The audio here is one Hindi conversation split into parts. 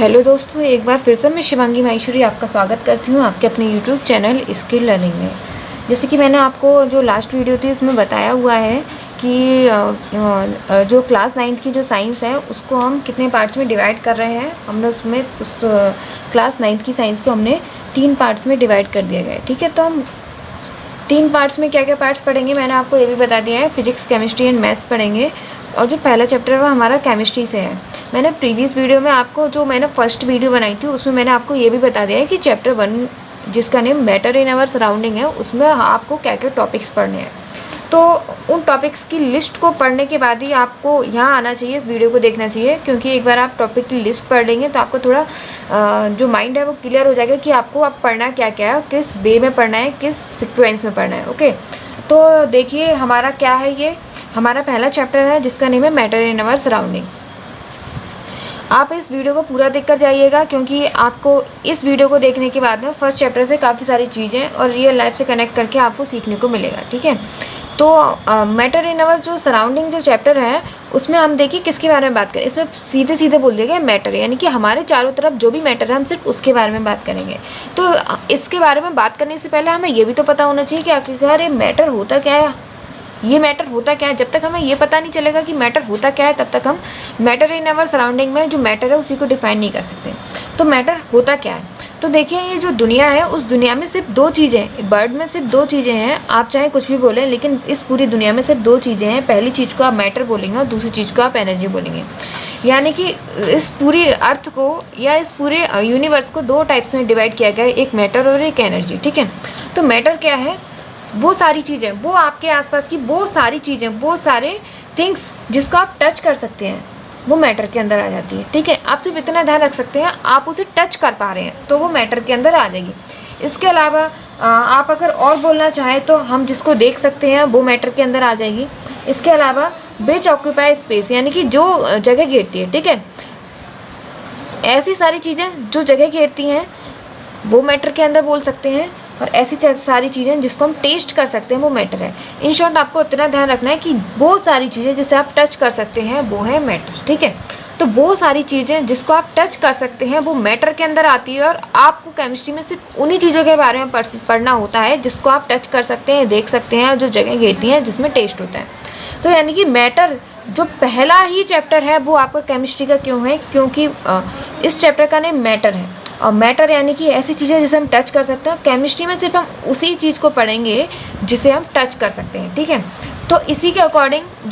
हेलो दोस्तों, एक बार फिर से मैं शिवांगी माहेश्वरी आपका स्वागत करती हूँ आपके अपने यूट्यूब चैनल स्किल लर्निंग में। जैसे कि मैंने आपको जो लास्ट वीडियो थी उसमें बताया हुआ है कि जो क्लास 9th की जो साइंस है उसको हम कितने पार्ट्स में डिवाइड कर रहे हैं। हमने उसमें उस क्लास 9th की साइंस को हमने 3 पार्ट्स में डिवाइड कर दिया गया है। ठीक है, तो हम 3 पार्ट्स में क्या क्या पार्ट्स पढ़ेंगे मैंने आपको ये भी बता दिया है। फिजिक्स, केमिस्ट्री एंड मैथ्स पढ़ेंगे और जो पहला चैप्टर है वो हमारा केमिस्ट्री से है। मैंने प्रीवियस वीडियो में आपको जो मैंने फर्स्ट वीडियो बनाई थी उसमें मैंने आपको ये भी बता दिया है कि चैप्टर 1 जिसका name matter in our surrounding है उसमें आपको क्या क्या टॉपिक्स पढ़ने हैं। तो उन टॉपिक्स की लिस्ट को पढ़ने के बाद ही आपको यहाँ आना चाहिए, इस वीडियो को देखना चाहिए, क्योंकि एक बार आप टॉपिक की लिस्ट पढ़ लेंगे तो आपको थोड़ा जो माइंड है वो क्लियर हो जाएगा कि आपको अब पढ़ना क्या क्या है, किस वे में पढ़ना है, किस सीक्वेंस में पढ़ना है। ओके, तो देखिए हमारा क्या है, ये हमारा पहला चैप्टर है जिसका नेम है मैटर इन आवर सराउंडिंग। आप इस वीडियो को पूरा देखकर जाइएगा क्योंकि आपको इस वीडियो को देखने के बाद में फर्स्ट चैप्टर से काफ़ी सारी चीज़ें और रियल लाइफ से कनेक्ट करके आपको सीखने को मिलेगा। ठीक है, तो मैटर इन आवर जो सराउंडिंग जो चैप्टर है उसमें हम देखिए किसके बारे में बात करें। इसमें सीधे सीधे बोल दिया गया मैटर, यानी कि हमारे चारों तरफ जो भी मैटर है हम सिर्फ उसके बारे में बात करेंगे। तो इसके बारे में बात करने से पहले हमें ये भी तो पता होना चाहिए कि आखिरकार ये मैटर होता क्या है, ये मैटर होता क्या है। जब तक हमें ये पता नहीं चलेगा कि मैटर होता क्या है तब तक हम मैटर इन आवर सराउंडिंग में जो मैटर है उसी को डिफाइन नहीं कर सकते। तो मैटर होता क्या है, तो देखिए ये जो दुनिया है उस दुनिया में सिर्फ 2 चीज़ें, बर्ड में सिर्फ 2 चीज़ें हैं। आप चाहे कुछ भी बोलें लेकिन इस पूरी दुनिया में सिर्फ 2 चीज़ें हैं। पहली चीज़ को आप मैटर बोलेंगे और दूसरी चीज़ को आप एनर्जी बोलेंगे। यानी कि इस पूरी अर्थ को या इस पूरे यूनिवर्स को 2 टाइप्स में डिवाइड किया गया है, एक मैटर और एक एनर्जी। ठीक है, तो मैटर क्या है, वो सारी चीज़ें, वो आपके आसपास की वो सारी चीज़ें, वो सारे थिंग्स जिसको आप टच कर सकते हैं वो मैटर के अंदर आ जाती है। ठीक है, आप सिर्फ इतना ध्यान रख सकते हैं आप उसे टच कर पा रहे हैं तो वो मैटर के अंदर आ जाएगी। इसके अलावा आप अगर और बोलना चाहें तो हम जिसको देख सकते हैं वो मैटर के अंदर आ जाएगी। इसके अलावा विच ऑक्यूपाई स्पेस, यानी कि जो जगह घेरती है। ठीक है, ऐसी सारी चीज़ें जो जगह घेरती हैं वो मैटर के अंदर बोल सकते हैं, और ऐसी सारी चीज़ें जिसको हम टेस्ट कर सकते हैं वो मैटर है। इन शॉर्ट आपको इतना ध्यान रखना है कि वो सारी चीज़ें जिसे आप टच कर सकते हैं वो है मैटर। ठीक है, तो वो सारी चीज़ें जिसको आप टच कर सकते हैं वो मैटर के अंदर आती है, और आपको केमिस्ट्री में सिर्फ उन्हीं चीज़ों के बारे में पढ़ना होता है जिसको आप टच कर सकते हैं, देख सकते हैं, जो जगह घेरती हैं जिसमें टेस्ट होता है। तो यानी कि मैटर जो पहला ही चैप्टर है वो आपका केमिस्ट्री का क्यों है, क्योंकि इस चैप्टर का नेम मैटर है। और मैटर यानी कि ऐसी चीज़ें जिसे हम टच कर सकते हैं। केमिस्ट्री में सिर्फ हम उसी चीज़ को पढ़ेंगे जिसे हम टच कर सकते हैं। ठीक है, तो इसी के अकॉर्डिंग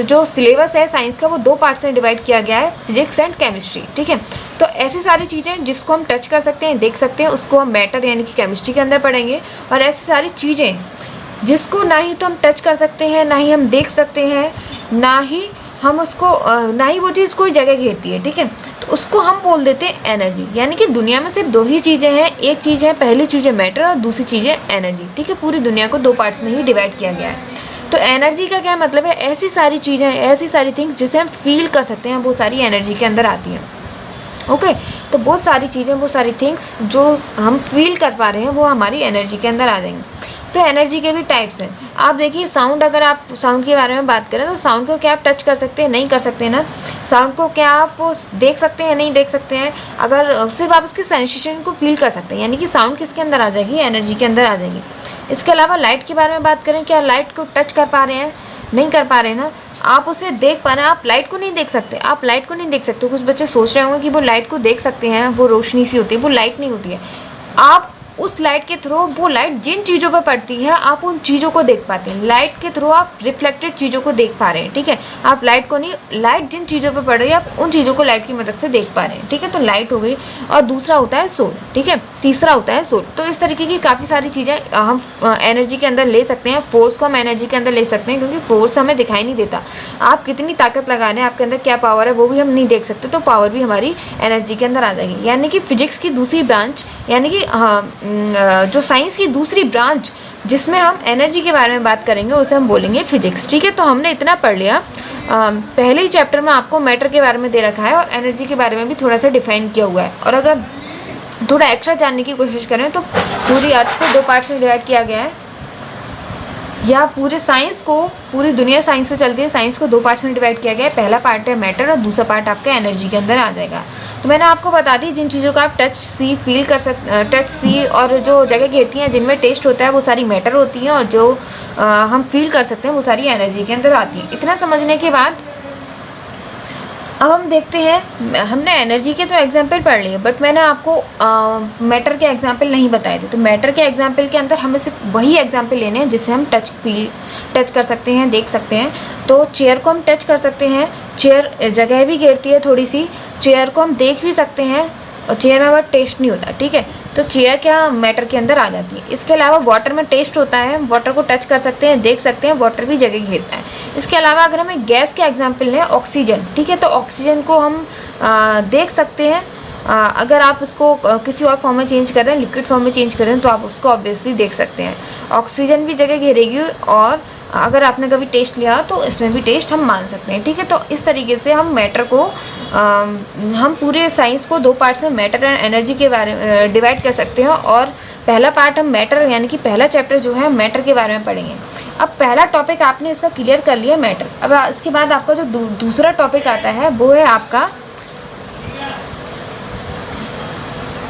जो सिलेबस है साइंस का वो 2 पार्ट्स में डिवाइड किया गया है, फिजिक्स एंड केमिस्ट्री। ठीक है, तो ऐसी सारी चीज़ें जिसको हम टच कर सकते हैं, देख सकते हैं, उसको हम मैटर यानी कि केमिस्ट्री के अंदर पढ़ेंगे। और ऐसी सारी चीज़ें जिसको ना ही तो हम टच कर सकते हैं, ना ही हम देख सकते हैं, ना ही हम उसको ना ही वो चीज़ कोई जगह घेरती है। ठीक है, तो उसको हम बोल देते हैं एनर्जी। यानी कि दुनिया में सिर्फ 2 ही चीज़ें हैं, एक चीज़ है, पहली चीज़ है मैटर और दूसरी चीज़ है एनर्जी। ठीक है, पूरी दुनिया को 2 पार्ट्स में ही डिवाइड किया गया है। तो एनर्जी का क्या मतलब है, ऐसी सारी चीज़ें, ऐसी सारी थिंग्स जिसे हम फील कर सकते हैं वो सारी एनर्जी के अंदर आती हैं। ओके, तो वो सारी चीज़ें, वो सारी थिंग्स जो हम फील कर पा रहे हैं वो हमारी एनर्जी के अंदर आ जाएंगी। तो एनर्जी के भी टाइप्स हैं। आप देखिए साउंड, अगर आप साउंड के बारे में बात करें तो साउंड को क्या आप टच कर सकते हैं, नहीं कर सकते ना। साउंड को क्या आप देख सकते हैं, नहीं देख सकते हैं। अगर सिर्फ आप उसके सेंसेशन को फील कर सकते हैं, यानी कि साउंड किसके अंदर आ जाएगी, एनर्जी के अंदर आ जाएगी। इसके अलावा लाइट के बारे में बात करें, क्या लाइट को टच कर पा रहे हैं, नहीं कर पा रहे हैं ना। आप उसे देख पा रहे हैं, आप लाइट को नहीं देख सकते, आप लाइट को नहीं देख सकते। कुछ बच्चे सोच रहे होंगे कि वो लाइट को देख सकते हैं, वो रोशनी सी होती है, वो लाइट नहीं होती है। आप उस लाइट के थ्रू, वो लाइट जिन चीज़ों पर पड़ती है आप उन चीज़ों को देख पाते हैं। लाइट के थ्रू आप रिफ्लेक्टेड चीज़ों को देख पा रहे हैं। ठीक है, आप लाइट को नहीं, लाइट जिन चीज़ों पर पड़ रही है आप उन चीज़ों को लाइट की मदद से देख पा रहे हैं। ठीक है, तो लाइट हो गई, और दूसरा होता है सोल। ठीक है, तीसरा होता है सोल। तो इस तरीके की काफ़ी सारी चीज़ें हम एनर्जी के अंदर ले सकते हैं। फोर्स को हम एनर्जी के अंदर ले सकते हैं क्योंकि फोर्स हमें दिखाई नहीं देता। आप कितनी ताकत लगा रहे हैं, आपके अंदर क्या पावर है वो भी हम नहीं देख सकते, तो पावर भी हमारी एनर्जी के अंदर आ जाएगी। यानी कि फिजिक्स की दूसरी ब्रांच, यानी कि जो साइंस की दूसरी ब्रांच जिसमें हम एनर्जी के बारे में बात करेंगे उसे हम बोलेंगे फिजिक्स। ठीक है, तो हमने इतना पढ़ लिया। पहले ही चैप्टर में आपको मैटर के बारे में दे रखा है और एनर्जी के बारे में भी थोड़ा सा डिफाइन किया हुआ है। और अगर थोड़ा एक्स्ट्रा जानने की कोशिश करें तो पूरी अर्थ को 2 पार्ट्स में डिवाइड किया गया है, या पूरे साइंस को, पूरी दुनिया साइंस से चलती है, साइंस को 2 पार्ट्स में डिवाइड किया गया है। पहला पार्ट है मैटर और दूसरा पार्ट आपका एनर्जी के अंदर आ जाएगा। तो मैंने आपको बता दी जिन चीज़ों का आप टच सी फील कर टच सी और जो जगह घेरती हैं जिनमें टेस्ट होता है वो सारी मैटर होती हैं, और जो हम फील कर सकते हैं वो सारी एनर्जी के अंदर आती है। इतना समझने के बाद अब हम देखते हैं, हमने एनर्जी के तो एग्जाम्पल पढ़ लिए, बट मैंने आपको मैटर के एग्जाम्पल नहीं बताए थे। तो मैटर के एग्जाम्पल के अंदर हमें सिर्फ वही एग्जाम्पल लेने हैं जिससे हम टच कर सकते हैं, देख सकते हैं। तो चेयर को हम टच कर सकते हैं, चेयर जगह भी घेरती है थोड़ी सी, चेयर को हम देख भी सकते हैं, और चेयर में बट टेस्ट नहीं होता, ठीक है। तो चेयर क्या मैटर के अंदर आ जाती है। इसके अलावा वाटर में टेस्ट होता है, वाटर को टच कर सकते हैं, देख सकते हैं, वाटर भी जगह घेरता है। इसके अलावा अगर हमें गैस के एग्जाम्पल लें, ऑक्सीजन, ठीक है, तो ऑक्सीजन को हम देख सकते हैं। अगर आप उसको किसी और फॉर्म में चेंज कर रहे हैं, लिक्विड फॉर्म में चेंज कर रहे हैं, तो आप उसको ऑब्वियसली देख सकते हैं। ऑक्सीजन भी जगह घेरेगी, और अगर आपने कभी टेस्ट लिया तो इसमें भी टेस्ट हम मान सकते हैं, ठीक है। तो इस तरीके से हम मैटर को हम पूरे साइंस को 2 पार्ट्स में मैटर एंड एनर्जी के बारे में डिवाइड कर सकते हैं। और पहला पार्ट हम मैटर यानी कि पहला चैप्टर जो है मैटर के बारे में पढ़ेंगे। अब पहला टॉपिक आपने इसका क्लियर कर लिया मैटर। अब इसके बाद आपका जो दूसरा टॉपिक आता है वो है आपका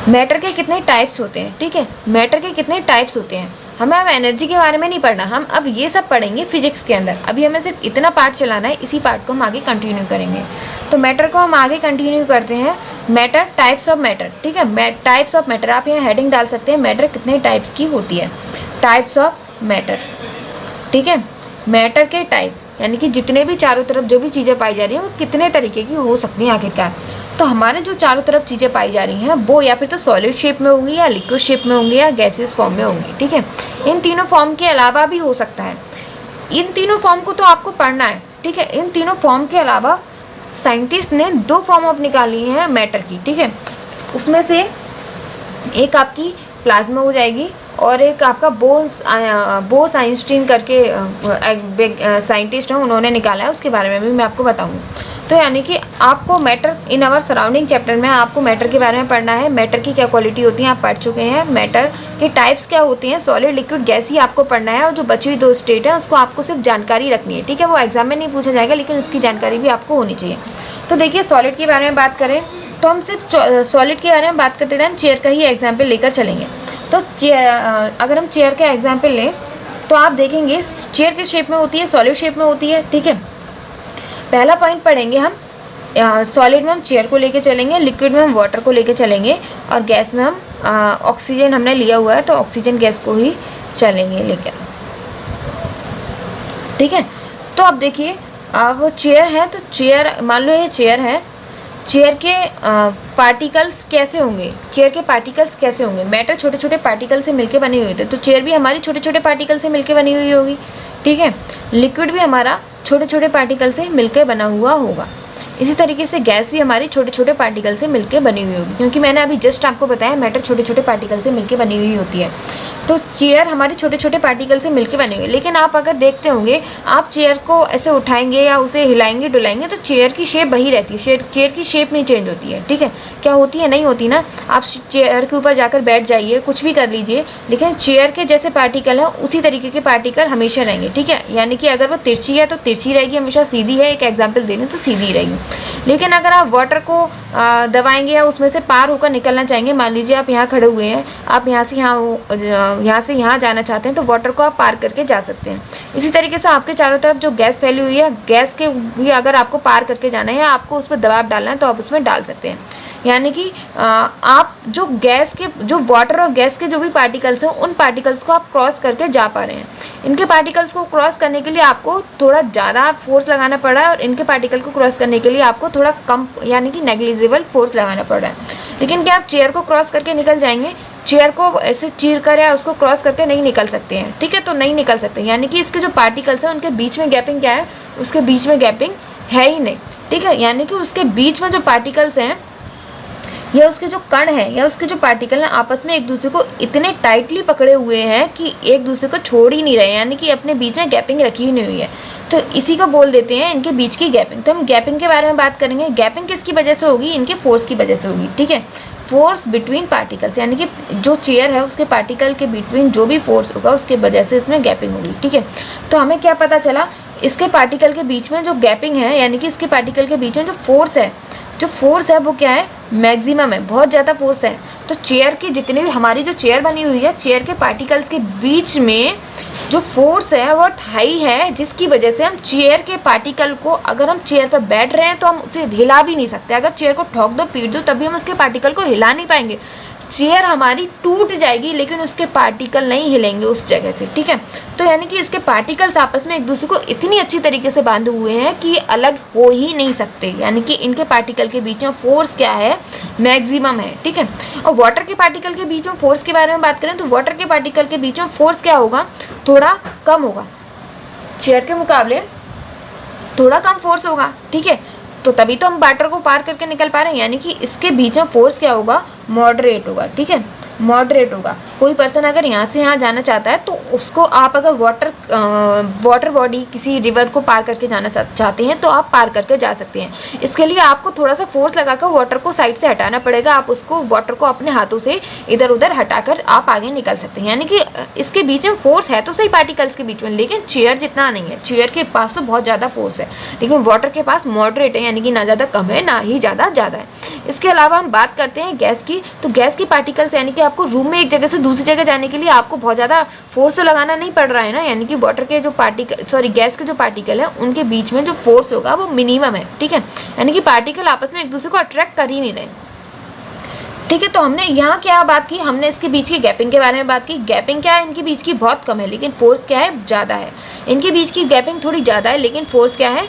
मैटर के कितने टाइप्स होते हैं, ठीक है। मैटर के कितने टाइप्स होते हैं, हमें अब एनर्जी के बारे में नहीं पढ़ना, हम अब ये सब पढ़ेंगे फिजिक्स के अंदर। अभी हमें सिर्फ इतना पार्ट चलाना है, इसी पार्ट को हम आगे कंटिन्यू करेंगे। तो मैटर को हम आगे कंटिन्यू करते हैं। मैटर, टाइप्स ऑफ मैटर, ठीक है। टाइप्स ऑफ मैटर, आप यहाँ हेडिंग डाल सकते हैं, मैटर कितने टाइप्स की होती है, टाइप्स ऑफ मैटर, ठीक है। मैटर के टाइप यानी कि जितने भी चारों तरफ जो भी चीज़ें पाई जा रही हैं वो कितने तरीके की हो सकती हैं आखिरकार। तो हमारे जो चारों तरफ चीज़ें पाई जा रही हैं वो या फिर तो सॉलिड शेप में होंगी, या लिक्विड शेप में होंगी, या गैसियस फॉर्म में होंगी, ठीक है। इन तीनों फॉर्म के अलावा भी हो सकता है। इन तीनों फॉर्म को तो आपको पढ़ना है, ठीक है। इन तीनों फॉर्म के अलावा साइंटिस्ट ने 2 फॉर्म अब निकाली हैं मैटर की, ठीक है। उसमें से एक आपकी प्लाज्मा हो जाएगी, और एक आपका बोस आइंस्टीन करके साइंटिस्ट हैं, उन्होंने निकाला है, उसके बारे में भी मैं आपको बताऊंगी। तो यानी कि आपको matter in our surrounding chapter में आपको मैटर के बारे में पढ़ना है। मैटर की क्या क्वालिटी होती है आप पढ़ चुके हैं, मैटर के टाइप्स क्या होती हैं, सॉलिड, लिक्विड, गैस ही आपको पढ़ना है। और जो बची हुई 2 स्टेट है उसको आपको सिर्फ जानकारी रखनी है, ठीक है। वो एग्जाम में नहीं पूछा जाएगा, लेकिन उसकी जानकारी भी आपको होनी चाहिए। तो देखिए, सॉलिड के बारे में बात करें तो हम सिर्फ सॉलिड के बारे में बात करते टाइम चेयर का ही एग्जाम्पल लेकर चलेंगे। तो अगर हम चेयर का एग्जाम्पल लें तो आप देखेंगे चेयर किस शेप में होती है, सॉलिड शेप में होती है, ठीक है। पहला पॉइंट पढ़ेंगे हम, सॉलिड में हम चेयर को लेके चलेंगे, लिक्विड में हम वाटर को लेके चलेंगे, और गैस में हम ऑक्सीजन हमने लिया हुआ है तो ऑक्सीजन गैस को ही चलेंगे लेकर, ठीक है। तो अब देखिए, अब चेयर है तो चेयर, मान लो ये चेयर है, चेयर के पार्टिकल्स कैसे होंगे, चेयर के पार्टिकल्स कैसे होंगे, मैटर छोटे छोटे पार्टिकल से मिलके बनी हुई होती है, तो चेयर भी हमारी छोटे छोटे पार्टिकल से मिलके बनी हुई होगी, ठीक है। लिक्विड भी हमारा छोटे छोटे पार्टिकल से मिलकर बना हुआ होगा। इसी तरीके से गैस भी हमारी छोटे छोटे पार्टिकल से मिलकर बनी हुई होगी, क्योंकि मैंने अभी जस्ट आपको बताया मैटर छोटे छोटे पार्टिकल से मिलकर बनी हुई होती है। तो चेयर हमारे छोटे छोटे पार्टिकल से मिलकर बनी हुई है। लेकिन आप अगर देखते होंगे, आप चेयर को ऐसे उठाएंगे या उसे हिलाएंगे डुलाएंगे तो चेयर की शेप वही रहती है, चेयर की शेप नहीं चेंज होती है, ठीक है। क्या होती है, नहीं होती ना। आप चेयर के ऊपर जाकर बैठ जाइए, कुछ भी कर लीजिए, लेकिन चेयर के जैसे पार्टिकल हैं उसी तरीके के पार्टिकल हमेशा रहेंगे, ठीक है। यानी कि अगर वो तिरछी है तो तिरछी रहेगी, हमेशा सीधी है, एक एग्जाम्पल दे रही तो सीधी रहेगी। लेकिन अगर आप वाटर को दबाएंगे या उसमें से पार होकर निकलना चाहेंगे, मान लीजिए आप यहाँ खड़े हुए हैं, आप यहाँ से यहाँ जाना चाहते हैं, तो वाटर को आप पार करके जा सकते हैं। इसी तरीके से आपके चारों तरफ जो गैस फैली हुई है, गैस के भी अगर आपको पार करके जाना है या आपको उस पर दबाव डालना है तो आप उसमें डाल सकते हैं। यानी कि आप जो गैस के, जो वाटर और गैस के जो भी पार्टिकल्स हैं उन पार्टिकल्स को आप क्रॉस करके जा पा रहे हैं। इनके पार्टिकल्स को क्रॉस करने के लिए आपको थोड़ा ज़्यादा फोर्स लगाना पड़ रहा है, और इनके पार्टिकल को क्रॉस करने के लिए आपको थोड़ा कम यानी कि नेग्लिजिबल फोर्स लगाना पड़ रहा है। लेकिन क्या आप चेयर को क्रॉस करके निकल जाएंगे? चेयर को ऐसे चीर कर या उसको क्रॉस करके नहीं निकल सकते हैं, ठीक है। तो नहीं निकल सकते, यानी कि इसके जो पार्टिकल्स हैं उनके बीच में गैपिंग क्या है, उसके बीच में गैपिंग है ही नहीं, ठीक है। यानी कि उसके बीच में जो पार्टिकल्स हैं या उसके जो कण हैं या उसके जो पार्टिकल हैं आपस में एक दूसरे को इतने टाइटली पकड़े हुए हैं कि एक दूसरे को छोड़ ही नहीं रहे, यानी कि अपने बीच में गैपिंग रखी ही नहीं हुई है। तो इसी को बोल देते हैं इनके बीच की गैपिंग। तो हम गैपिंग के बारे में बात करेंगे। गैपिंग किसकी वजह से होगी? इनके फोर्स की वजह से होगी, ठीक है। फोर्स बिटवीन पार्टिकल्स, यानी कि जो चेयर है उसके पार्टिकल के बिटवीन जो भी फोर्स होगा उसके वजह से इसमें गैपिंग होगी, ठीक है। तो हमें क्या पता चला, इसके पार्टिकल के बीच में जो गैपिंग है, यानी कि इसके पार्टिकल के बीच में जो फोर्स है जो फोर्स है वो क्या है, मैक्सिमम है, बहुत ज़्यादा फोर्स है। तो चेयर की जितनी भी हमारी जो चेयर बनी हुई है, चेयर के पार्टिकल्स के बीच में जो फोर्स है वो हाई है, जिसकी वजह से हम चेयर के पार्टिकल को, अगर हम चेयर पर बैठ रहे हैं तो हम उसे हिला भी नहीं सकते। अगर चेयर को ठोक दो, पीट दो, तभी हम उसके पार्टिकल को हिला नहीं पाएंगे। चेयर हमारी टूट जाएगी लेकिन उसके पार्टिकल नहीं हिलेंगे उस जगह से, ठीक है। तो यानी कि इसके पार्टिकल्स आपस में एक दूसरे को इतनी अच्छी तरीके से बांधे हुए हैं कि ये अलग हो ही नहीं सकते। यानी कि इनके पार्टिकल के बीच में फोर्स क्या है, मैक्सिमम है, ठीक है। और वाटर के पार्टिकल के बीच में फोर्स के बारे में बात करें तो वाटर के पार्टिकल के बीच में फोर्स क्या होगा, थोड़ा कम होगा, चेयर के मुकाबले थोड़ा कम फोर्स होगा, ठीक है। तो तभी तो हम वाटर को पार करके निकल पा रहे हैं। यानी कि इसके बीच में फोर्स क्या होगा, मॉडरेट होगा, ठीक है, मॉडरेट होगा। कोई पर्सन अगर यहाँ से यहाँ जाना चाहता है तो उसको आप अगर वाटर बॉडी किसी रिवर को पार करके जाना चाहते हैं तो आप पार करके जा सकते हैं। इसके लिए आपको थोड़ा सा फोर्स लगाकर वाटर को साइड से हटाना पड़ेगा। आप उसको वाटर को अपने हाथों से इधर उधर हटाकर आप आगे निकल सकते हैं। यानी कि इसके बीच में फोर्स है तो सही पार्टिकल्स के बीच में, लेकिन चेयर जितना नहीं है। चेयर के पास तो बहुत ज़्यादा फोर्स है, लेकिन वाटर के पास मॉडरेट है, यानी कि ना ज़्यादा कम है ना ही ज़्यादा है। इसके अलावा हम बात करते हैं गैस की। तो गैस की पार्टिकल्स, यानी कि आपको रूम में एक जगह से दूसरी जगह जाने के लिए आपको बहुत ज़्यादा फोर्स तो लगाना नहीं पड़ रहा है ना। यानी कि वाटर के जो गैस के जो पार्टिकल है उनके बीच में जो फोर्स होगा वो मिनिमम है, ठीक है। यानी कि पार्टिकल आपस में एक दूसरे को अट्रैक्ट कर ही नहीं रहे, ठीक है। तो हमने यहाँ क्या बात की, हमने इसके बीच की गैपिंग के बारे में बात की। गैपिंग क्या है, इनके बीच की बहुत कम है लेकिन फोर्स क्या है, ज़्यादा है। इनके बीच की गैपिंग थोड़ी ज़्यादा है लेकिन फोर्स क्या है,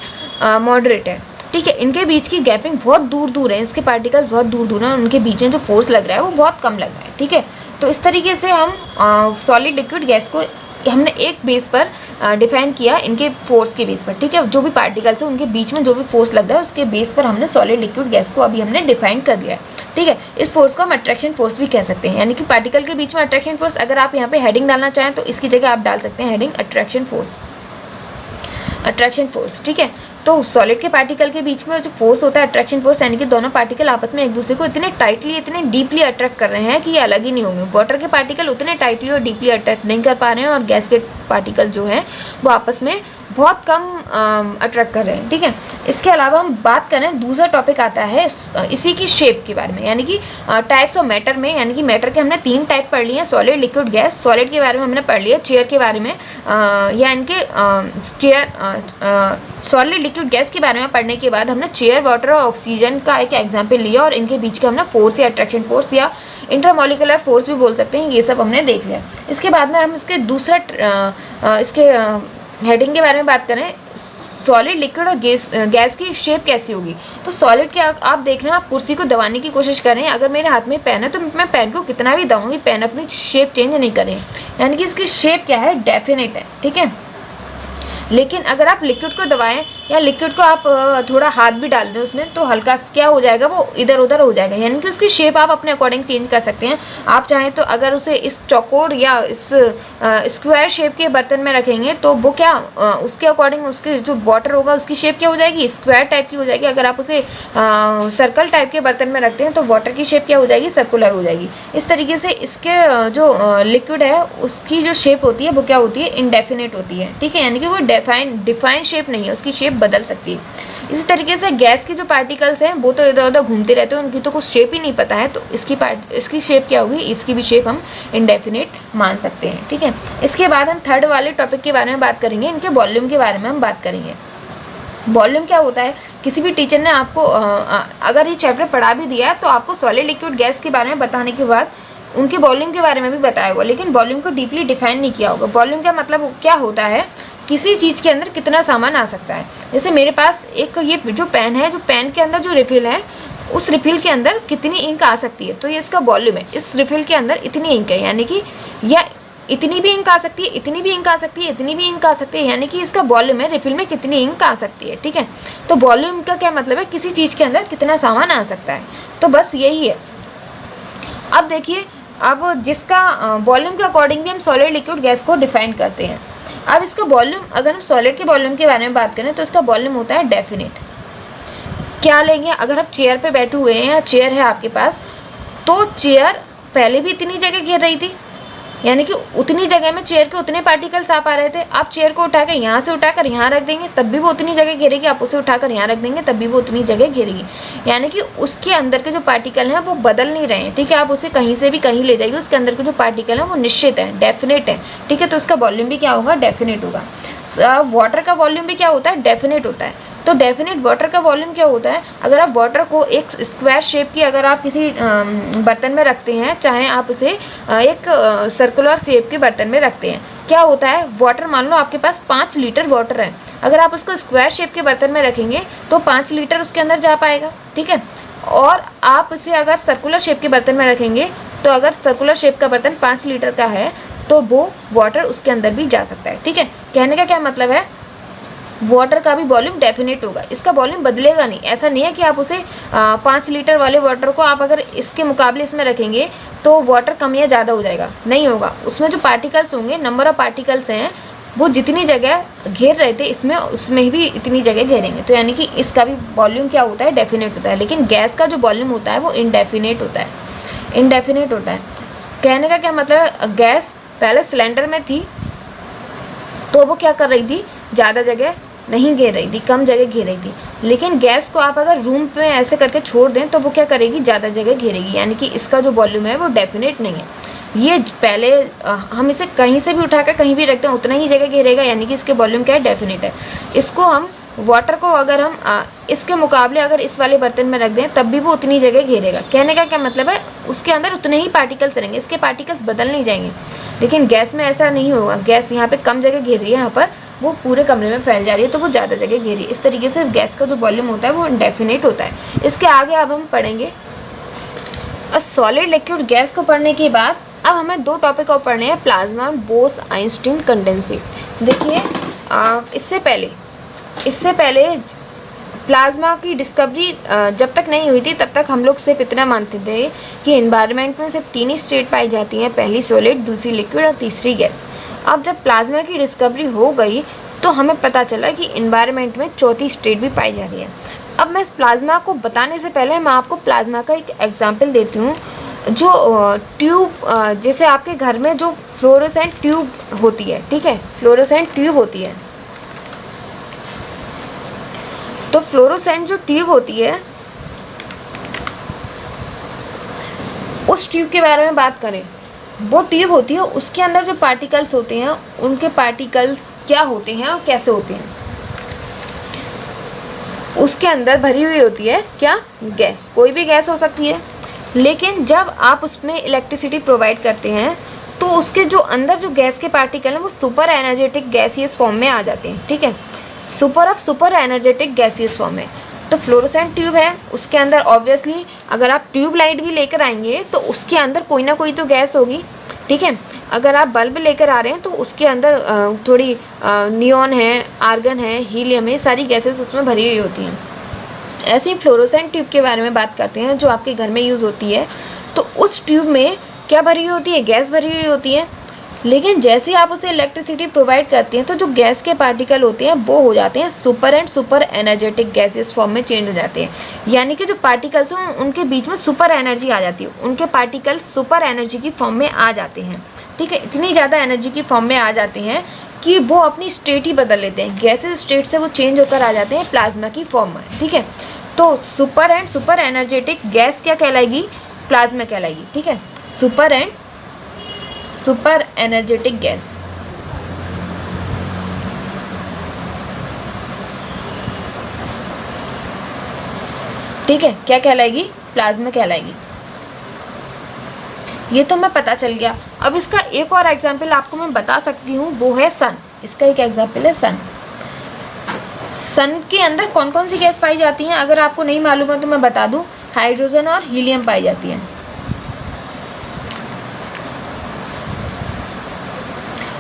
मॉडरेट है, ठीक है। इनके बीच की गैपिंग बहुत दूर दूर है, इसके पार्टिकल्स बहुत दूर दूर हैं, उनके बीच में जो फोर्स लग रहा है वो बहुत कम लग रहा है, ठीक है। तो इस तरीके से हम सॉलिड लिक्विड गैस को हमने एक बेस पर डिफाइन किया, इनके फोर्स के बेस पर, ठीक है। जो भी पार्टिकल्स है उनके बीच में जो भी फोर्स लग रहा है उसके बेस पर हमने सॉलिड लिक्विड गैस को अभी हमने डिफाइन कर दिया है, ठीक है। इस फोर्स को हम अट्रैक्शन फोर्स भी कह सकते हैं। यानी कि पार्टिकल के बीच में अट्रैक्शन फोर्स, अगर आप यहाँ पे हेडिंग डालना चाहें तो इसकी जगह आप डाल सकते हैं हेडिंग अट्रैक्शन फोर्स, ठीक है। तो सॉलिड के पार्टिकल के बीच में जो फोर्स होता है अट्रैक्शन फोर्स, यानी कि दोनों पार्टिकल आपस में एक दूसरे को इतने टाइटली, इतने डीपली अट्रैक्ट कर रहे हैं कि ये अलग ही नहीं होंगे। वाटर के पार्टिकल उतने टाइटली और डीपली अट्रैक्ट नहीं कर पा रहे हैं और गैस के पार्टिकल जो हैं वो आपस में बहुत कम अट्रैक्ट कर रहे हैं, ठीक है। इसके अलावा हम बात करें, दूसरा टॉपिक आता है इसी की शेप के बारे में, यानी कि टाइप्स ऑफ मैटर में। यानी कि मैटर के हमने 3 टाइप पढ़ लिए हैं, सॉलिड, लिक्विड, गैस। सॉलिड के बारे में हमने पढ़ लिया, चेयर के बारे में या इनके सॉलिड, लिक्विड, गैस के बारे में पढ़ने के बाद हमने चेयर, वाटर और ऑक्सीजन का एक एग्जाम्पल लिया और इनके बीच का हमने फोर्स या अट्रैक्शन फोर्स या इंटरमोलिकुलर फोर्स भी बोल सकते हैं, ये सब हमने देख लिया। इसके बाद में हम इसके दूसरा इसके हेडिंग के बारे में बात करें, सॉलिड, लिक्विड और गैस की शेप कैसी होगी। तो सॉलिड के आप देख रहे हैं, आप कुर्सी को दबाने की कोशिश करें, अगर मेरे हाथ में पेन है तो मैं पेन को कितना भी दबाऊंगी, पेन अपनी शेप चेंज नहीं करें। यानी कि इसकी शेप क्या है, डेफिनेट है, ठीक है। लेकिन अगर आप लिक्विड को दबाएं या लिक्विड को आप थोड़ा हाथ भी डाल दें उसमें, तो हल्का क्या हो जाएगा, वो इधर उधर हो जाएगा। यानी कि उसकी शेप आप अपने अकॉर्डिंग चेंज कर सकते हैं। आप चाहें तो अगर उसे इस चौकोर या इस स्क्वायर शेप के बर्तन में रखेंगे तो वो क्या उसके अकॉर्डिंग उसके जो वाटर होगा उसकी शेप क्या हो जाएगी, स्क्वायर टाइप की हो जाएगी। अगर आप उसे सर्कल टाइप के बर्तन में रखते हैं तो वाटर की शेप क्या हो जाएगी, सर्कुलर हो जाएगी। इस तरीके से इसके जो लिक्विड है उसकी जो शेप होती है वो क्या होती है, इनडेफिनेट होती है, ठीक है। यानी कि वो डिफाइन शेप नहीं है, उसकी शेप बदल सकती है। इसी तरीके से गैस के जो पार्टिकल्स हैं वो तो इधर उधर घूमते रहते हैं, उनकी तो कुछ शेप ही नहीं पता है, तो इसकी शेप क्या होगी, इसकी भी शेप हम इनडेफिनेट मान सकते हैं, ठीक है। इसके बाद हम थर्ड वाले टॉपिक के बारे में बात करेंगे, इनके वॉल्यूम के बारे में हम बात करेंगे। वॉल्यूम क्या होता है, किसी भी टीचर ने आपको अगर ये चैप्टर पढ़ा भी दिया है तो आपको सॉलिड, लिक्विड, गैस के बारे में बताने के बाद उनके वॉल्यूम के बारे में भी बताया होगा, लेकिन वॉल्यूम को डीपली डिफाइन नहीं किया होगा। वॉल्यूम का मतलब क्या होता है, किसी चीज़ के अंदर कितना सामान आ सकता है। जैसे मेरे पास एक ये जो पेन है, जो पेन के अंदर जो रिफिल है उस रिफिल के अंदर कितनी इंक आ सकती है, तो ये इसका वॉल्यूम है। इस रिफिल के अंदर इतनी इंक है, यानी कि या इतनी भी इंक आ सकती है, इतनी भी इंक आ सकती है, इतनी भी इंक आ सकती है, यानी कि इसका वॉल्यूम है, रिफिल में कितनी इंक आ सकती है, ठीक है। तो वॉल्यूम का क्या मतलब है, किसी चीज़ के अंदर कितना सामान आ सकता है, तो बस यही है। अब देखिए, अब जिसका वॉल्यूम के अकॉर्डिंग भी हम सॉलिड, लिक्विड, गैस को डिफाइन करते हैं। अब इसका वॉल्यूम, अगर हम सॉलिड के वॉल्यूम के बारे में बात करें तो इसका वॉल्यूम होता है डेफिनेट। क्या लेंगे, अगर आप चेयर पे बैठे हुए हैं या चेयर है आपके पास, तो चेयर पहले भी इतनी जगह घेर रही थी, यानी कि उतनी जगह में चेयर के उतने पार्टिकल्स आ पा रहे थे। आप चेयर को उठाकर यहाँ से उठाकर यहाँ रख देंगे तब भी वो उतनी जगह घेरेगी, आप उसे उठाकर यहाँ रख देंगे तब भी वो उतनी जगह घेरेगी। यानी कि उसके अंदर के जो पार्टिकल हैं वो बदल नहीं रहे हैं, ठीक है। आप उसे कहीं से भी कहीं ले जाइए, उसके अंदर के जो पार्टिकल हैं वो निश्चित है, डेफिनेट है, ठीक है। तो उसका वॉल्यूम भी क्या होगा, डेफिनेट होगा। वाटर का वॉल्यूम भी क्या होता है, डेफिनेट होता है। तो डेफिनेट वाटर का वॉल्यूम क्या होता है, अगर आप वाटर को एक स्क्वायर शेप की अगर आप किसी बर्तन में रखते हैं, चाहे आप उसे एक सर्कुलर शेप के बर्तन में रखते हैं, क्या होता है, वाटर मान लो आपके पास 5 लीटर वाटर है, अगर आप उसको स्क्वायर शेप के बर्तन में रखेंगे तो 5 लीटर उसके अंदर जा पाएगा, ठीक है। और आप इसे अगर सर्कुलर शेप के बर्तन में रखेंगे तो अगर सर्कुलर शेप का बर्तन 5 लीटर का है तो वो वाटर उसके अंदर भी जा सकता है, ठीक है। कहने का क्या मतलब है, वाटर का भी वॉल्यूम डेफिनेट होगा, इसका वॉल्यूम बदलेगा नहीं। ऐसा नहीं है कि आप उसे 5 लीटर वाले वाटर को आप अगर इसके मुकाबले इसमें रखेंगे तो वाटर कम या ज़्यादा हो जाएगा, नहीं होगा। उसमें जो पार्टिकल्स होंगे, नंबर ऑफ पार्टिकल्स हैं, वो जितनी जगह घेर रहे थे इसमें, उसमें भी इतनी जगह घेरेंगे। तो यानी कि इसका भी वॉल्यूम क्या होता है, डेफिनेट होता है। लेकिन गैस का जो वॉल्यूम होता है वो इनडेफिनेट होता है, इनडेफिनेट होता है। कहने का क्या मतलब है, गैस पहले सिलेंडर में थी तो वो क्या कर रही थी, ज़्यादा जगह नहीं घेर रही थी, कम जगह घेर रही थी। लेकिन गैस को आप अगर रूम में ऐसे करके छोड़ दें तो वो क्या करेगी, ज़्यादा जगह घेरेगी। यानी कि इसका जो वॉल्यूम है वो डेफिनेट नहीं है। ये पहले हम इसे कहीं से भी उठाकर कहीं भी रखते हैं उतना ही जगह घेरेगा, यानी कि इसके वॉल्यूम क्या है, डेफिनेट है। इसको हम वाटर को अगर हम इसके मुकाबले अगर इस वाले बर्तन में रख दें तब भी वो उतनी जगह घेरेगा। कहने का क्या मतलब है, उसके अंदर उतने ही पार्टिकल्स रहेंगे, इसके पार्टिकल्स बदल नहीं जाएंगे। लेकिन गैस में ऐसा नहीं होगा, गैस यहाँ पे कम जगह घेर रही है, यहाँ पर वो पूरे कमरे में फैल जा रही है तो वो ज़्यादा जगह घेर रही है। इस तरीके से गैस का जो वॉल्यूम होता है वो इंडेफिनिट होता है। इसके आगे अब हम पढ़ेंगे सॉलिड लिक्विड गैस को पढ़ने के बाद अब हमें 2 टॉपिक और पढ़ने हैं, प्लाज्मा और बोस आइंस्टीन कंडेंसेट। देखिए इससे पहले प्लाज्मा की डिस्कवरी जब तक नहीं हुई थी तब तक हम लोग सिर्फ इतना मानते थे कि एनवायरनमेंट में सिर्फ 3 ही स्टेट पाई जाती हैं, पहली सॉलिड, दूसरी लिक्विड और तीसरी गैस। अब जब प्लाज्मा की डिस्कवरी हो गई तो हमें पता चला कि एनवायरनमेंट में चौथी स्टेट भी पाई जा रही है। अब मैं इस प्लाज्मा को बताने से पहले मैं आपको प्लाज्मा का एक एग्जाम्पल देती हूँ। जो ट्यूब जैसे आपके घर में जो फ्लोरोसेंट ट्यूब होती है, ठीक है, फ्लोरोसेंट ट्यूब होती है, तो फ्लोरोसेंट जो ट्यूब होती है उस ट्यूब के बारे में बात करें, वो ट्यूब होती है, उसके अंदर जो पार्टिकल्स होते हैं उनके पार्टिकल्स क्या होते हैं और कैसे होते हैं। उसके अंदर भरी हुई होती है क्या, गैस, कोई भी गैस हो सकती है। लेकिन जब आप उसमें इलेक्ट्रिसिटी प्रोवाइड करते हैं तो उसके जो अंदर जो गैस के पार्टिकल हैं वो सुपर एनर्जेटिक गैसियस फॉर्म में आ जाते हैं, ठीक है, सुपर एनर्जेटिक गैसियस फॉर्म में। तो फ्लोरोसेंट ट्यूब है, उसके अंदर ऑब्वियसली अगर आप ट्यूब लाइट भी लेकर आएंगे तो उसके अंदर कोई ना कोई तो गैस होगी, ठीक है। अगर आप बल्ब लेकर आ रहे हैं तो उसके अंदर थोड़ी नियॉन है, आर्गन है, हीलियम है, सारी गैसेस उसमें भरी हुई होती हैं। ऐसे ही फ्लोरोसेंट ट्यूब के बारे में बात करते हैं जो आपके घर में यूज़ होती है। तो उस ट्यूब में क्या भरी हुई होती है, गैस भरी हुई होती है। लेकिन जैसे आप उसे इलेक्ट्रिसिटी प्रोवाइड करते हैं तो जो गैस के पार्टिकल होते हैं वो हो जाते हैं सुपर एनर्जेटिक गैसेस फॉर्म में चेंज हो जाते हैं। यानी कि जो पार्टिकल्स हैं उनके बीच में सुपर एनर्जी आ जाती है, उनके पार्टिकल्स सुपर एनर्जी की फॉर्म में आ जाते हैं, ठीक है। इतनी ज़्यादा एनर्जी की फॉर्म में आ जाते हैं कि वो अपनी स्टेट ही बदल लेते हैं, गैसेस स्टेट से वो चेंज होकर आ जाते हैं प्लाज्मा की फॉर्म में, ठीक है। तो सुपर एनर्जेटिक गैस क्या कहलाएगी, प्लाज्मा कहलाएगी, ठीक है, सुपर एनर्जेटिक गैस। ठीक है, क्या कहलाएगी, प्लाज्मा कहलाएगी। ये तो मैं पता चल गया। अब इसका एक और एग्जाम्पल आपको मैं बता सकती हूँ, वो है सन। इसका एक एग्जाम्पल है सन। सन के अंदर कौन कौन सी गैस पाई जाती हैं, अगर आपको नहीं मालूम है तो मैं बता दूं, हाइड्रोजन और हीलियम पाई जाती है।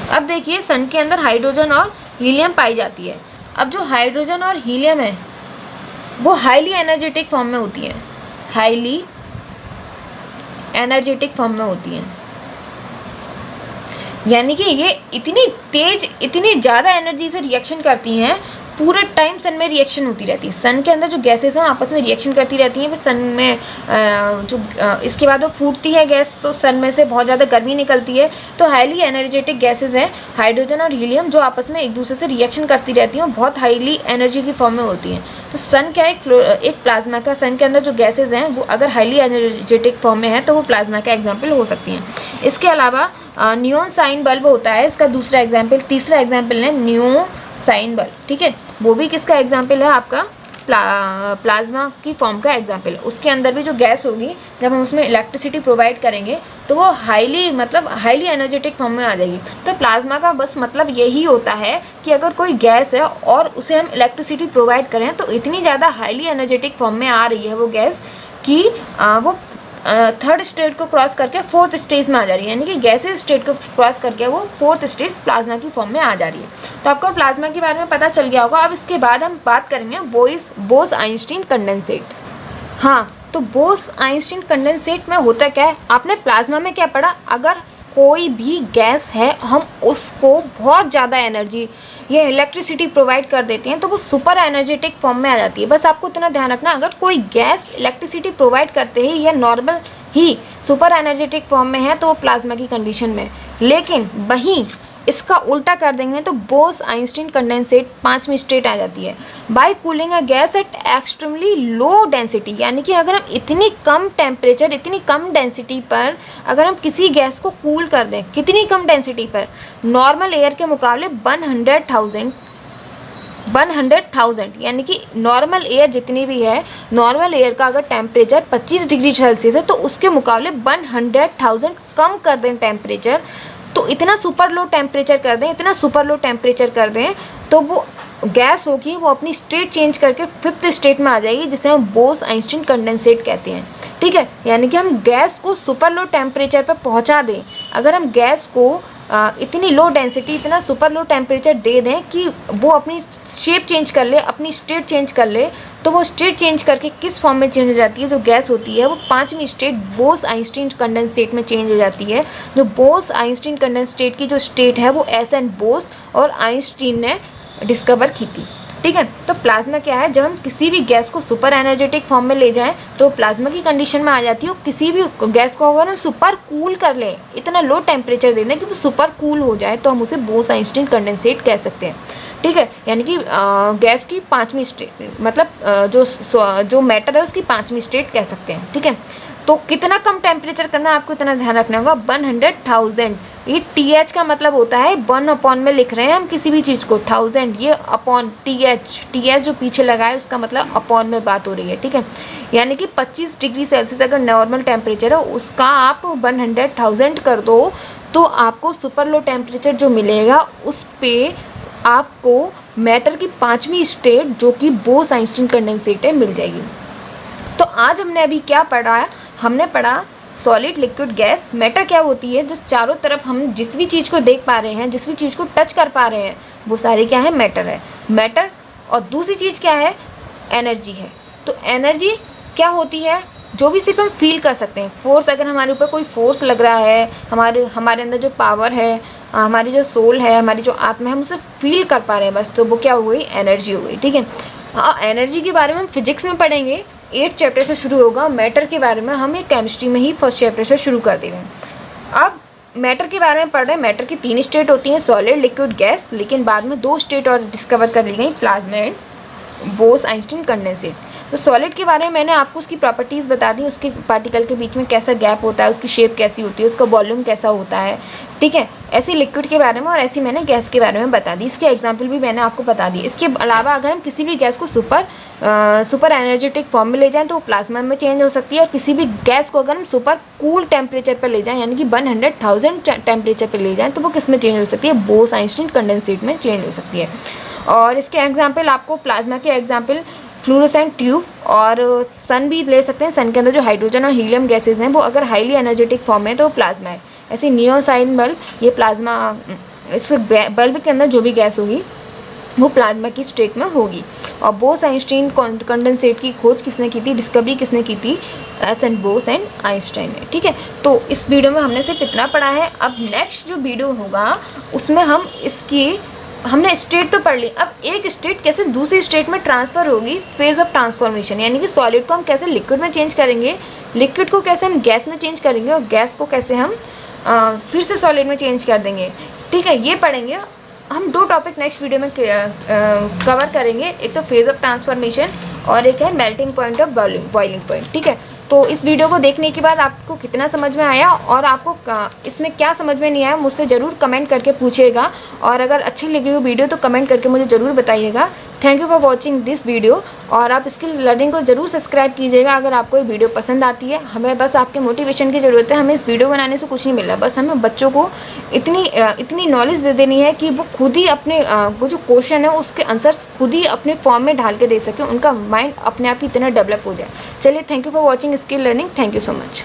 अब देखिए सन के अंदर हाइड्रोजन और हीलियम पाई जाती है। अब जो हाइड्रोजन और हीलियम है वो हाईली एनर्जेटिक फॉर्म में होती है, हाईली एनर्जेटिक फॉर्म में होती हैं। यानी कि ये इतनी तेज, इतनी ज़्यादा एनर्जी से रिएक्शन करती हैं पूरे टाइम सन में रिएक्शन होती रहती है। सन के अंदर जो गैसेस हैं आपस में रिएक्शन करती रहती हैं, फिर सन में इसके बाद वो फूटती है गैस, तो सन में से बहुत ज़्यादा गर्मी निकलती है। तो हाईली एनर्जेटिक गैसेज हैं हाइड्रोजन और हीलियम, जो आपस में एक दूसरे से रिएक्शन करती रहती हैं, बहुत हाईली एनर्जी की फॉर्म में होती हैं। तो सन क्या है, एक प्लाज्मा का, सन के अंदर जो गैसेज हैं वो अगर हाईली एनर्जेटिक फॉर्म में है तो वो प्लाज्मा का एग्जाम्पल हो सकती हैं। इसके अलावा नियॉन साइन बल्ब होता है इसका दूसरा एग्जाम्पल। तीसरा एग्जाम्पल है नियो साइन बल्ब, ठीक है, वो भी किसका एग्जाम्पल है, आपका प्लाज्मा की फॉर्म का एग्जाम्पल है। उसके अंदर भी जो गैस होगी, जब हम उसमें इलेक्ट्रिसिटी प्रोवाइड करेंगे तो वो हाईली एनर्जेटिक फॉर्म में आ जाएगी। तो प्लाज्मा का बस मतलब यही होता है कि अगर कोई गैस है और उसे हम इलेक्ट्रिसिटी प्रोवाइड करें तो इतनी ज़्यादा हाईली एनर्जेटिक फॉर्म में आ रही है वो गैस कि वो थर्ड स्टेट को क्रॉस करके फोर्थ स्टेज में आ जा रही है, यानी कि गैसेज स्टेट को क्रॉस करके वो फोर्थ स्टेज प्लाज्मा की फॉर्म में आ जा रही है। तो आपको प्लाज्मा के बारे में पता चल गया होगा। अब इसके बाद हम बात करेंगे बोस आइंस्टीन कंडेंसेट। हाँ, तो बोस आइंस्टीन कंडेंसेट में होता क्या है, आपने प्लाज्मा में क्या पढ़ा, अगर कोई भी गैस है हम उसको बहुत ज़्यादा एनर्जी या इलेक्ट्रिसिटी प्रोवाइड कर देते हैं तो वो सुपर एनर्जेटिक फॉर्म में आ जाती है। बस आपको इतना ध्यान रखना, अगर कोई गैस इलेक्ट्रिसिटी प्रोवाइड करते ही या नॉर्मल ही सुपर एनर्जेटिक फॉर्म में है तो वो प्लाज्मा की कंडीशन में। लेकिन वहीं इसका उल्टा कर देंगे तो बोस आइंस्टीन कंडेंसेट 5वीं स्टेट आ जाती है। By cooling a gas at extremely low density, यानी कि अगर हम इतनी कम टेम्परेचर, इतनी कम डेंसिटी पर अगर हम किसी गैस को कूल कर दें, कितनी कम डेंसिटी पर, नॉर्मल एयर के मुकाबले 100,000, यानी कि नॉर्मल एयर जितनी भी है, नॉर्मल एयर का अगर टेम्परेचर 25 डिग्री सेल्सियस है तो उसके मुकाबले 100,000 कम कर दें टेम्परेचर, तो इतना सुपर लो टेम्परेचर कर दें, इतना सुपर लो टेम्परेचर कर दें तो वो गैस होगी वो अपनी स्टेट चेंज करके 5th स्टेट में आ जाएगी, जिसे हम बोस आइंस्टीन कंडेंसेट कहते हैं। ठीक है, यानी कि हम गैस को सुपर लो टेम्परेचर पर पहुंचा दें। अगर हम गैस को इतनी लो डेंसिटी, इतना सुपर लो टेम्परेचर दे दें कि वो अपनी शेप चेंज कर ले, अपनी स्टेट चेंज कर ले, तो वो स्टेट चेंज करके किस फॉर्म में चेंज हो जाती है, जो गैस होती है वो 5वीं स्टेट बोस आइंस्टीन कंडेंसेट में चेंज हो जाती है। जो बोस आइंस्टीन कंडेंसेट की जो स्टेट है वो एस.एन. बोस और आइंस्टीन ने डिस्कवर की थी। ठीक है, तो प्लाज्मा क्या है, जब हम किसी भी गैस को सुपर एनर्जेटिक फॉर्म में ले जाएं तो प्लाज्मा की कंडीशन में आ जाती है। किसी भी गैस को अगर हम सुपर कूल कर लें, इतना लो टेम्परेचर दे दें कि वो सुपर कूल हो जाए, तो हम उसे बोस आइंस्टीन कंडेंसेट कह सकते हैं। ठीक है, यानी कि गैस की 5वीं स्टेट, मतलब जो मैटर है उसकी 5वीं स्टेट कह सकते हैं। ठीक है, तो कितना कम टेम्परेचर करना है आपको इतना ध्यान रखना होगा, 100,000। ये TH का मतलब होता है 1 अपॉन में लिख रहे हैं हम किसी भी चीज़ को, 1000, ये अपॉन TH जो पीछे लगा है उसका मतलब अपॉन में बात हो रही है। ठीक है, यानी कि 25 डिग्री सेल्सियस अगर नॉर्मल टेम्परेचर है उसका आप 100,000 कर दो तो आपको सुपर लो टेम्परेचर जो मिलेगा उस पर आपको मैटर की 5वीं स्टेट जो कि बोस आइंस्टीन कंडेंसेट है मिल जाएगी। तो आज हमने अभी क्या पढ़ा है, हमने पढ़ा सॉलिड, लिक्विड, गैस। मैटर क्या होती है, जो चारों तरफ हम जिस भी चीज़ को देख पा रहे हैं, जिस भी चीज़ को टच कर पा रहे हैं, वो सारी क्या है, मैटर है, मैटर। और दूसरी चीज़ क्या है, एनर्जी है। तो एनर्जी क्या होती है, जो भी सिर्फ हम फील कर सकते हैं। फोर्स, अगर हमारे ऊपर कोई फोर्स लग रहा है, हमारे अंदर जो पावर है, हमारी जो सोल है, हमारी जो आत्मा है, हम उसे फील कर पा रहे हैं बस, तो वो क्या हो गई, एनर्जी हो गई। ठीक है, हाँ, एनर्जी के बारे में हम फिजिक्स में पढ़ेंगे, 8th चैप्टर से शुरू होगा। मैटर के बारे में हम ये केमिस्ट्री में ही 1st चैप्टर से शुरू कर देंगे। अब मैटर के बारे में पढ़ रहे हैं। मैटर की 3 स्टेट होती हैं, सॉलिड, लिक्विड, गैस, लेकिन बाद में 2 स्टेट और डिस्कवर कर ली गई, plasma and boss Einstein condensate. तो सॉलिड के बारे में मैंने आपको उसकी प्रॉपर्टीज़ बता दी, उसके पार्टिकल के बीच में कैसा गैप होता है, उसकी शेप कैसी होती है, उसका वॉल्यूम कैसा होता है। ठीक है, ऐसी लिक्विड के बारे में और ऐसी मैंने गैस के बारे में बता दी, इसके एग्जांपल भी मैंने आपको बता दी। इसके अलावा अगर हम किसी भी गैस को सुपर एनर्जेटिक फॉर्म में ले जाएं तो वो प्लाज्मा में चेंज हो सकती है, और किसी भी गैस को अगर हम सुपर कूल टेम्परेचर पर ले जाएं, यानी कि 100,000 टेम्परेचर पर ले जाएं, तो वो किस में चेंज हो सकती है, बोस आइंस्टीन कंडेंसेट में चेंज हो सकती है। और इसके एग्जाम्पल आपको प्लाज्मा के एग्जाम्पल फ्लोरोसेंट ट्यूब और सन भी ले सकते हैं। सन के अंदर जो हाइड्रोजन और हीलियम गैसेज हैं वो अगर हाईली एनर्जेटिक फॉर्म में है तो वो प्लाज्मा है। ऐसे नियोसाइन बल्ब, ये प्लाज्मा, इस बल्ब के अंदर जो भी गैस होगी वो प्लाज्मा की स्टेट में होगी। और बोस आइंस्टीन कंडेंसेट की खोज किसने की थी, डिस्कवरी किसने की थी, एस.एन. बोस एंड आइंस्टाइन ने। ठीक है, तो इस वीडियो में हमने सिर्फ इतना पढ़ा है। अब नेक्स्ट जो वीडियो होगा उसमें हम इसकी हमने स्टेट तो पढ़ ली, अब एक स्टेट कैसे दूसरी स्टेट में ट्रांसफ़र होगी, फेज़ ऑफ ट्रांसफॉर्मेशन, यानी कि सॉलिड को हम कैसे लिक्विड में चेंज करेंगे, लिक्विड को कैसे हम गैस में चेंज करेंगे और गैस को कैसे हम फिर से सॉलिड में चेंज कर देंगे। ठीक है, ये पढ़ेंगे हम। 2 टॉपिक नेक्स्ट वीडियो में कवर करेंगे, एक तो फेज़ ऑफ ट्रांसफॉर्मेशन और एक है मेल्टिंग पॉइंट और बॉइलिंग पॉइंट। ठीक है, तो इस वीडियो को देखने के बाद आपको कितना समझ में आया और आपको इसमें क्या समझ में नहीं आया मुझसे ज़रूर कमेंट करके पूछिएगा, और अगर अच्छी लगी हो वीडियो तो कमेंट करके मुझे ज़रूर बताइएगा। Thank you for watching this video, और आप स्किल लर्निंग को ज़रूर सब्सक्राइब कीजिएगा अगर आपको ये वीडियो पसंद आती है। हमें बस आपके मोटिवेशन की ज़रूरत है, हमें इस वीडियो बनाने से कुछ नहीं मिल रहा, बस हमें बच्चों को इतनी नॉलेज दे देनी है कि वो खुद ही अपने वो जो क्वेश्चन है उसके आंसर्स खुद ही अपने फॉर्म में ढाल के दे सकें, उनका माइंड अपने आप ही इतना डेवलप हो जाए। चलिए, thank you for watching skill learning, thank you so much.